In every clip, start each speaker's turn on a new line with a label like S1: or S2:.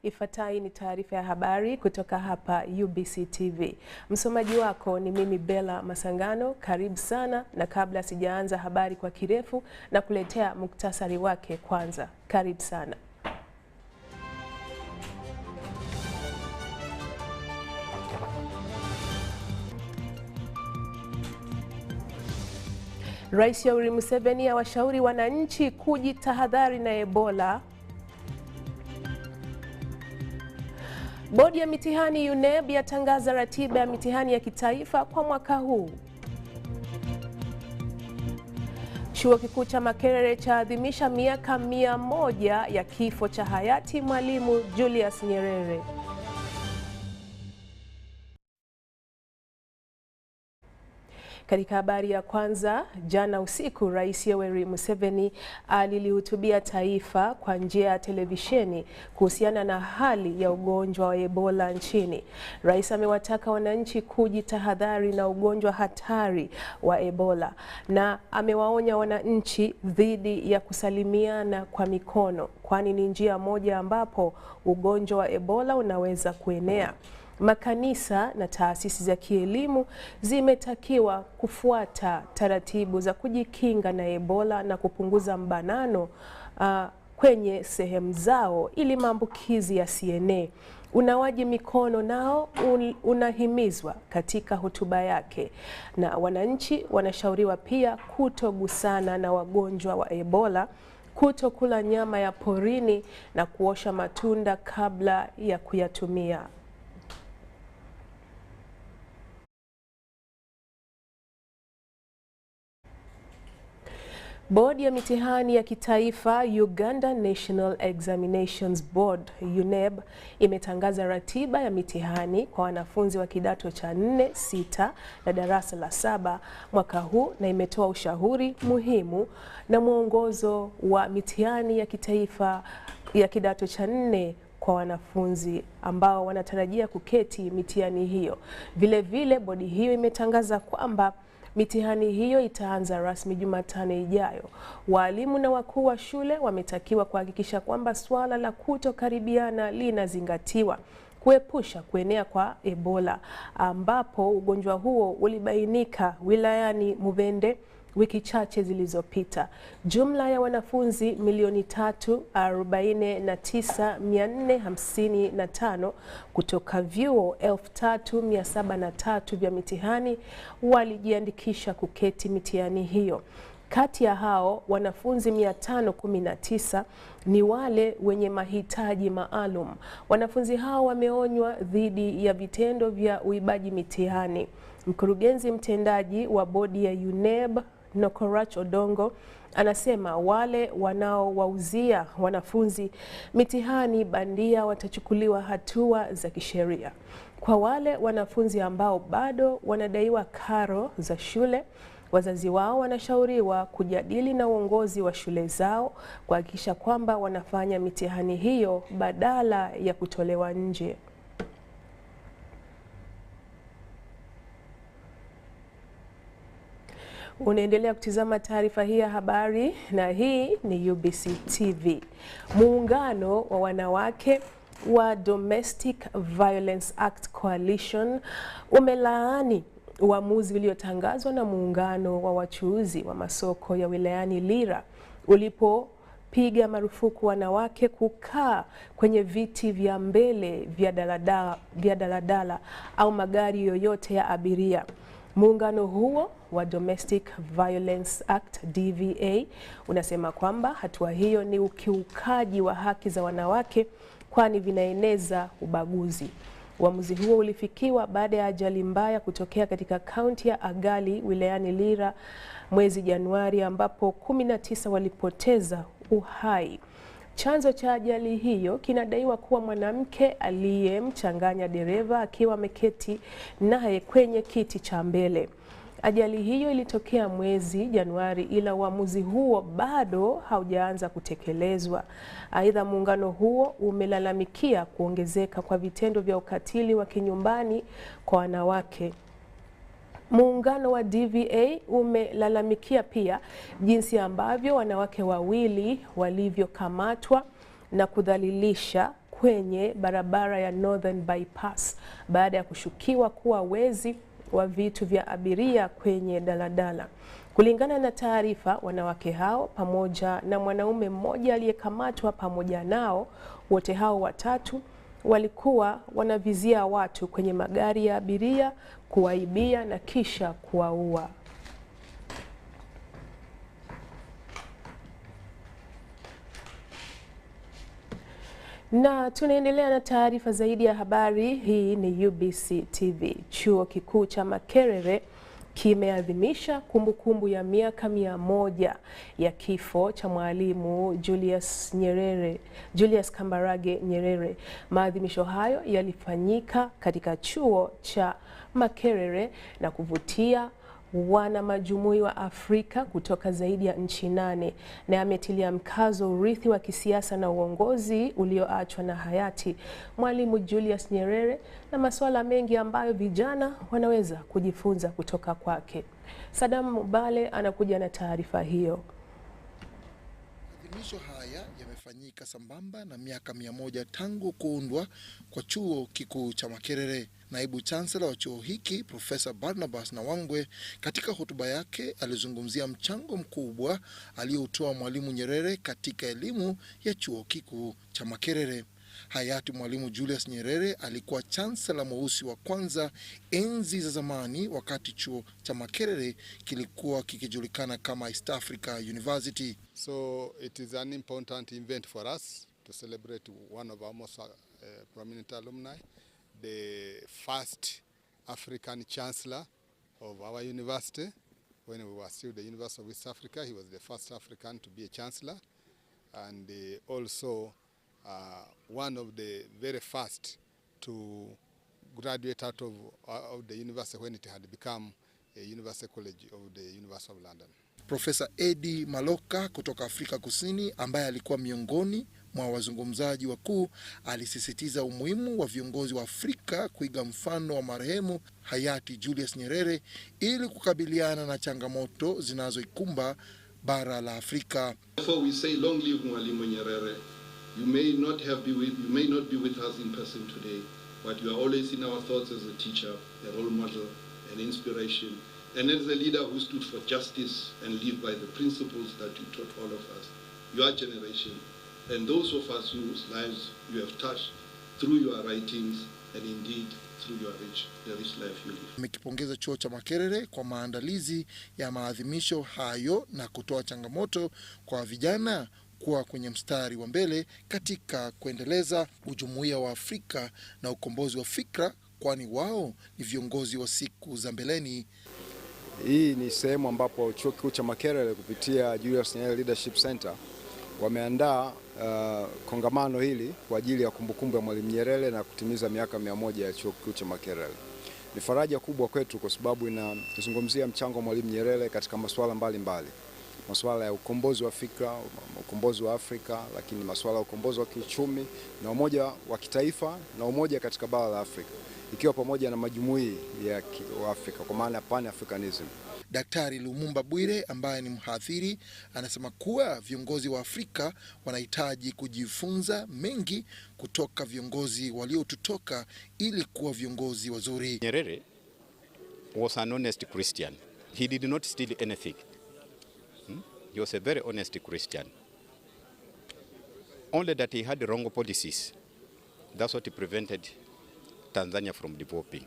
S1: Ifuatayo ni taarifa ya habari kutoka hapa UBC TV. Msomaji wako ni mimi Bella Masangano. Karibu sana, na kabla sijaanza habari kwa kirefu na kuletea muktasari wake kwanza. Karibu sana. Rais Yoweri Museveni awashauri wananchi kujitahadhari na Ebola. Bodi ya mitihani UNEB yatangaza ratiba ya mitihani ya kitaifa kwa mwaka huu. Chuo Kikuu cha Makerere chaadhimisha miaka 100 ya kifo cha hayati Mwalimu Julius Nyerere. Katika habari ya kwanza, jana usiku Rais Yoweri Museveni alilihutubia taifa kwa njia ya televisheni kuhusiana na hali ya ugonjwa wa Ebola nchini. Rais amewataka wananchi kujitahadhari na ugonjwa hatari wa Ebola na amewaonya wananchi dhidi ya kusalimiana kwa mikono, kwani ni njia moja ambapo ugonjwa wa Ebola unaweza kuenea. Makanisa na taasisi za kielimu zimetakiwa kufuata taratibu za kujikinga na Ebola na kupunguza mbanano kwenye sehemu zao ili maambukizi yasienee. Unawaji mikono nao unahimizwa katika hotuba yake, na wananchi wanashauriwa pia kutogusana na wagonjwa wa Ebola, kutokula nyama ya porini na kuosha matunda kabla ya kuyatumia. Bodi ya mitihani ya kitaifa Uganda National Examinations Board UNEB imetangaza ratiba ya mitihani kwa wanafunzi wa kidato cha 4, 6 na darasa la 7 mwaka huu, na imetoa ushauri muhimu na mwongozo wa mitihani ya kitaifa ya kidato cha 4 kwa wanafunzi ambao wanatarajia kuketi mitihani hiyo. Vile vile bodi hiyo imetangaza kwamba mitihani hiyo itaanza rasmi Jumatano ijayo. Walimu na wakuu wa shule wametakiwa kuhakikisha kwamba swala la kutokaribiana linazingatiwa, kuepusha kuenea kwa Ebola ambapo ugonjwa huo ulibainika wilayani Mubende wiki chache zilizopita. Jumla ya wanafunzi 349,455 kutoka vyuo 3,703 vya mitihani walijiandikisha kuketi mitihani hiyo. Kati ya hao wanafunzi 519 ni wale wenye mahitaji maalum. Wanafunzi hao wameonywa dhidi ya vitendo vya uibaji mitihani. Mkurugenzi mtendaji wa bodi ya UNEB Nokorach Odongo anasema wale wanaowauzia wanafunzi mitihani bandia watachukuliwa hatua za kisheria. Kwa wale wanafunzi ambao bado wanadaiwa karo za shule, wazazi wao wanashauriwa kujadili na uongozi wa shule zao kuhakikisha kwamba wanafanya mitihani hiyo badala ya kutolewa nje. Unaendelea kutizama taarifa hii ya habari, na hii ni UBC TV. Muungano wa wanawake wa Domestic Violence Act Coalition umelaani uamuzi uliotangazwa na muungano wa wachuuzi wa masoko ya wilayani Lira ulipopiga marufuku wanawake kukaa kwenye viti vya mbele vya daladala au magari yoyote ya abiria. Muungano huo wa Domestic Violence Act DVA unasema kwamba hatua hiyo ni ukiukaji wa haki za wanawake, kwani vinaeneza ubaguzi. Uamuzi huo ulifikiwa baada ya ajali mbaya kutokea katika kaunti ya Agali wilayani Lira mwezi Januari, ambapo 19 walipoteza uhai. Chanzo cha ajali hiyo kinadaiwa kuwa mwanamke aliyemchanganya dereva akiwa ameketi naye kwenye kiti cha mbele. Ajali hiyo ilitokea mwezi Januari, ila uamuzi huo bado haujaanza kutekelezwa. Aidha, muungano huo umelalamikia kuongezeka kwa vitendo vya ukatili wa kinyumbani kwa wanawake. Muungano wa DVA umelalamikia pia jinsi ambavyo wanawake wawili walivyokamatwa na kudhalilisha kwenye barabara ya Northern Bypass baada ya kushukiwa kuwa wezi wa vitu vya abiria kwenye daladala. Kulingana na taarifa, wanawake hao pamoja na mwanaume mmoja aliyekamatwa pamoja nao, wote hao watatu walikuwa wanavizia watu kwenye magari ya abiria, kuwaibia na kisha kuwaua. Na tunaendelea na taarifa zaidi ya habari. Hii ni UBC TV. Chuo Kikuu cha Makerere kimeadhimisha kumbukumbu ya miaka 100 ya kifo cha Mwalimu Julius Kambarage Nyerere. Maadhimisho hayo yalifanyika katika chuo cha Makerere na kuvutia wana majumui wa Afrika kutoka zaidi ya nchi 8, na ametilia mkazo urithi wa kisiasa na uongozi ulioachwa na hayati Mwalimu Julius Nyerere na masuala mengi ambayo vijana wanaweza kujifunza kutoka kwake. Sadam Mubale anakuja na taarifa hiyo.
S2: Maadhimisho haya yamefanyika sambamba na miaka 100 tangu kuundwa kwa chuo kikuu cha Makerere. Naibu Chancellor wa chuo hiki Profesa Barnabas Nawangwe katika hotuba yake alizungumzia mchango mkubwa aliotoa Mwalimu Nyerere katika elimu ya chuo kikuu cha Makerere. Hayati Mwalimu Julius Nyerere alikuwa chancellor mweusi wa kwanza enzi za zamani, wakati chuo cha Makerere kilikuwa kikijulikana kama East Africa University.
S3: So it is an important event for us to celebrate one of our most prominent alumni, the first African chancellor of our university. When we were still the University of East Africa, he was the first African to be a chancellor, and also one of the very first to graduate out of the university when it had become a university college of the University of London.
S2: Profesa Eddie Maloka kutoka Afrika Kusini, ambaye alikuwa miongoni mwa wazungumzaji wakuu, alisisitiza umuhimu wa viongozi wa Afrika kuiga mfano wa marehemu hayati Julius Nyerere ili kukabiliana na changamoto zinazoikumba bara la Afrika.
S4: Therefore we say long live Mwalimu Nyerere. You may not be with us in person today, but you are always in our thoughts as a teacher, a role model, an inspiration, and as a leader who stood for justice and lived by the principles that you taught all of us, your generation, and those of us whose lives you have touched through your writings and indeed through the rich life you live.
S2: Amekipongeza chuo cha Makerere kwa maandalizi ya maadhimisho hayo na kutoa changamoto kwa vijana kuwa kwenye mstari wa mbele katika kuendeleza ujumuiya wa Afrika na ukombozi wa fikra, kwani wao ni viongozi wa siku za mbeleni.
S5: Hii ni sehemu ambapo chuo kikuu cha Makerere kupitia Julius Nyerere Leadership Center wameandaa kongamano hili kwa ajili ya kumbukumbu ya Mwalimu Nyerere na kutimiza miaka 100 ya chuo kikuu cha Makerere. Ni faraja kubwa kwetu kwa sababu inazungumzia mchango wa Mwalimu Nyerere katika masuala mbalimbali. Masuala ya ukombozi wa fikra, ukombozi wa Afrika, lakini masuala ya ukombozi wa kiuchumi na umoja wa kitaifa na umoja katika bara la Afrika, ikiwa pamoja na majumui ya Afrika kwa maana ya Pan-Africanism.
S2: Daktari Lumumba Bwire, ambaye ni mhadhiri, anasema kuwa viongozi wa Afrika wanahitaji kujifunza mengi kutoka viongozi waliotutoka ili kuwa viongozi wazuri.
S6: Nyerere was an honest Christian. He did not steal anything. He was a very honest Christian. Only that he had wrong policies. That's what prevented Tanzania from developing.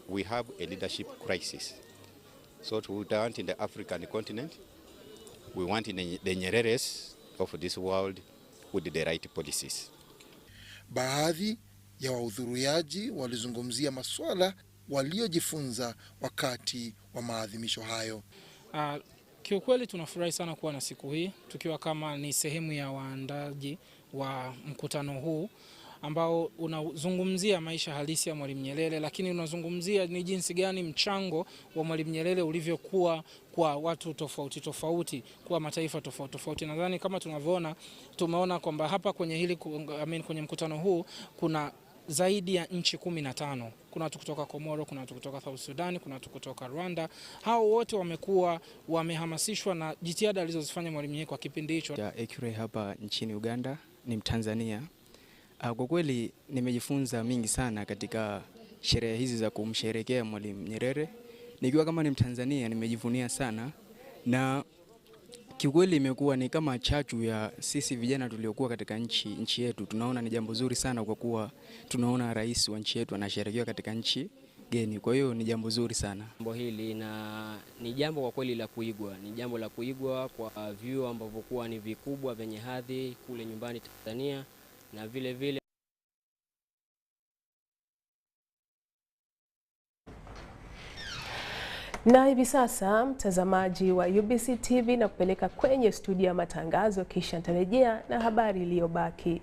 S6: We have a leadership crisis. So we want in the African continent, we want in the Nyereres of this world with the right policies.
S2: Baadhi ya wahudhuriaji walizungumzia masuala waliojifunza wakati wa maadhimisho hayo.
S7: Kiukweli tunafurahi sana kuwa na siku hii tukiwa kama ni sehemu ya waandaji wa mkutano huu ambao unazungumzia maisha halisi ya Mwalimu Nyerere, lakini unazungumzia ni jinsi gani mchango wa Mwalimu Nyerere ulivyokuwa kwa watu tofauti tofauti, kwa mataifa tofauti tofauti. Nadhani kama tunavyoona, tumeona kwamba hapa kwenye kwenye mkutano huu kuna zaidi ya nchi 15. Kuna watu kutoka Komoro, kuna watu kutoka South Sudan, kuna watu kutoka Rwanda. Hao wote wamekuwa wamehamasishwa na jitihada alizozifanya Mwalimu Nyerere kwa kipindi hicho.
S8: Ekure hapa nchini Uganda ni Mtanzania. Kwa kweli nimejifunza mingi sana katika sherehe hizi za kumsherehekea Mwalimu Nyerere. Nikiwa kama ni Mtanzania nimejivunia sana, na kiukweli imekuwa ni kama chachu ya sisi vijana tuliokuwa katika nchi yetu. Tunaona ni jambo zuri sana kwa kuwa tunaona rais wa nchi yetu anasherehekea katika nchi geni. Kwa hiyo ni jambo zuri sana.
S9: Jambo hili ni jambo kwa kweli la kuigwa. Ni jambo la kuigwa kwa vyuo ambavyo kuwa ni vikubwa vyenye hadhi kule nyumbani Tanzania, na vile vile
S1: na hivi sasa mtazamaji wa UBC TV na kupeleka kwenye studio ya matangazo, kisha nitarejea na habari iliyobaki.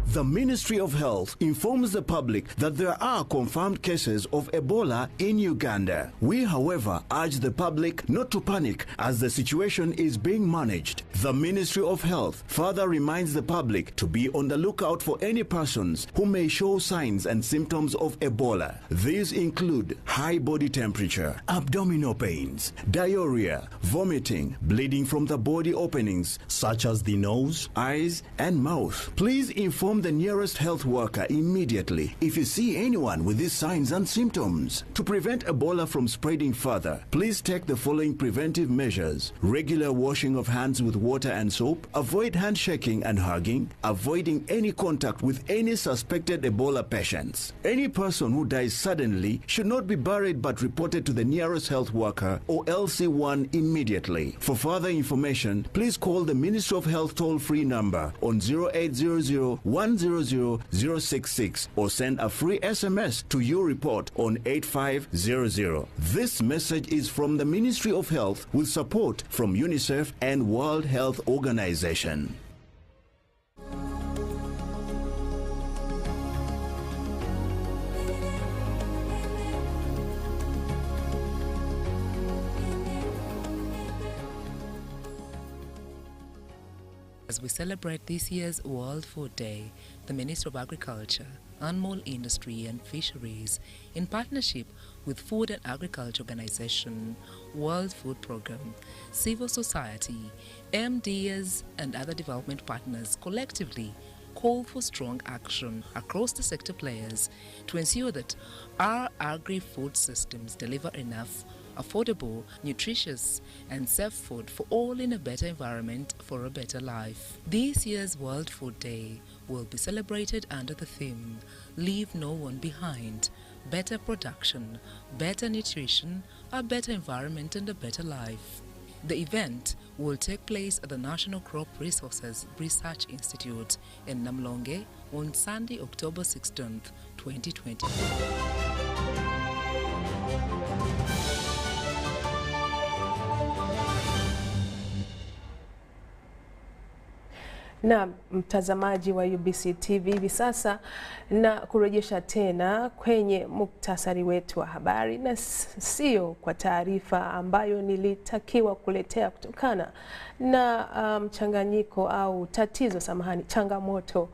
S10: The Ministry of Health informs the public that there are confirmed cases of Ebola in Uganda. We, however, urge the public not to panic as the situation is being managed. The Ministry of Health further reminds the public to be on the lookout for any persons who may show signs and symptoms of Ebola. These include high body temperature, abdominal pains, diarrhea, vomiting, bleeding from the body openings such as the nose, eyes, and mouth. Please inform the nearest health worker immediately if you see anyone with these signs and symptoms. To prevent Ebola from spreading further, please take the following preventive measures: regular washing of hands with water and soap, avoid handshaking and hugging, avoiding any contact with any suspected Ebola patients. Any person who dies suddenly should not be buried but reported to the nearest health worker or LC1 immediately. For further information, please call the Ministry of Health toll-free number on 0800 100-066 or send a free SMS to your report on 8500. This message is from the Ministry of Health with support from UNICEF and World Health Organization.
S11: As we celebrate this year's World Food Day, the Ministry of Agriculture, Animal Industry and Fisheries, in partnership with Food and Agriculture Organization, World Food Programme, civil society, MDAs and other development partners collectively call for strong action across the sector players to ensure that our agri-food systems deliver enough, affordable, nutritious and safe food for all in a better environment for a better life. This year's World Food Day will be celebrated under the theme, Leave No One Behind, Better Production, Better Nutrition, a Better Environment and a Better Life. The event will take place at the National Crop Resources Research Institute in Namlonge on Sunday, October 16th, 2020.
S1: Na mtazamaji wa UBC TV, hivi sasa na kurejesha tena kwenye muktasari wetu wa habari, na sio kwa taarifa ambayo nilitakiwa kuletea kutokana na mchanganyiko au tatizo, changamoto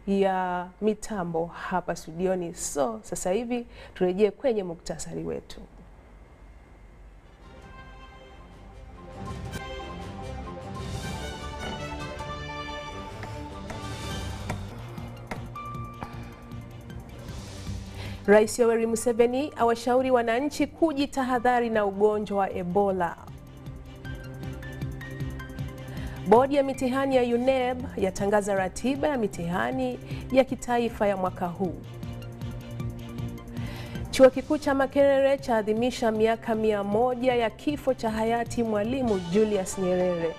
S1: ya mitambo hapa studioni. So sasa hivi turejee kwenye muktasari wetu. Rais Yoweri Museveni awashauri wananchi kujitahadhari na ugonjwa wa Ebola. Bodi ya mitihani ya UNEB yatangaza ratiba ya mitihani ya kitaifa ya mwaka huu. Chuo Kikuu cha Makerere chaadhimisha miaka 100 ya kifo cha hayati Mwalimu Julius Nyerere.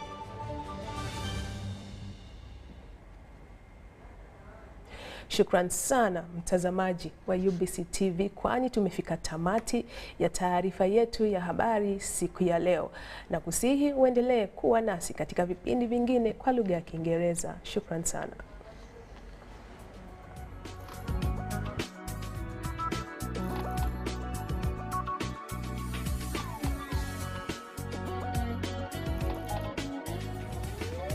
S1: Shukran sana mtazamaji wa UBC TV, kwani tumefika tamati ya taarifa yetu ya habari siku ya leo, na kusihi uendelee kuwa nasi katika vipindi vingine kwa lugha ya Kiingereza. Shukran sana.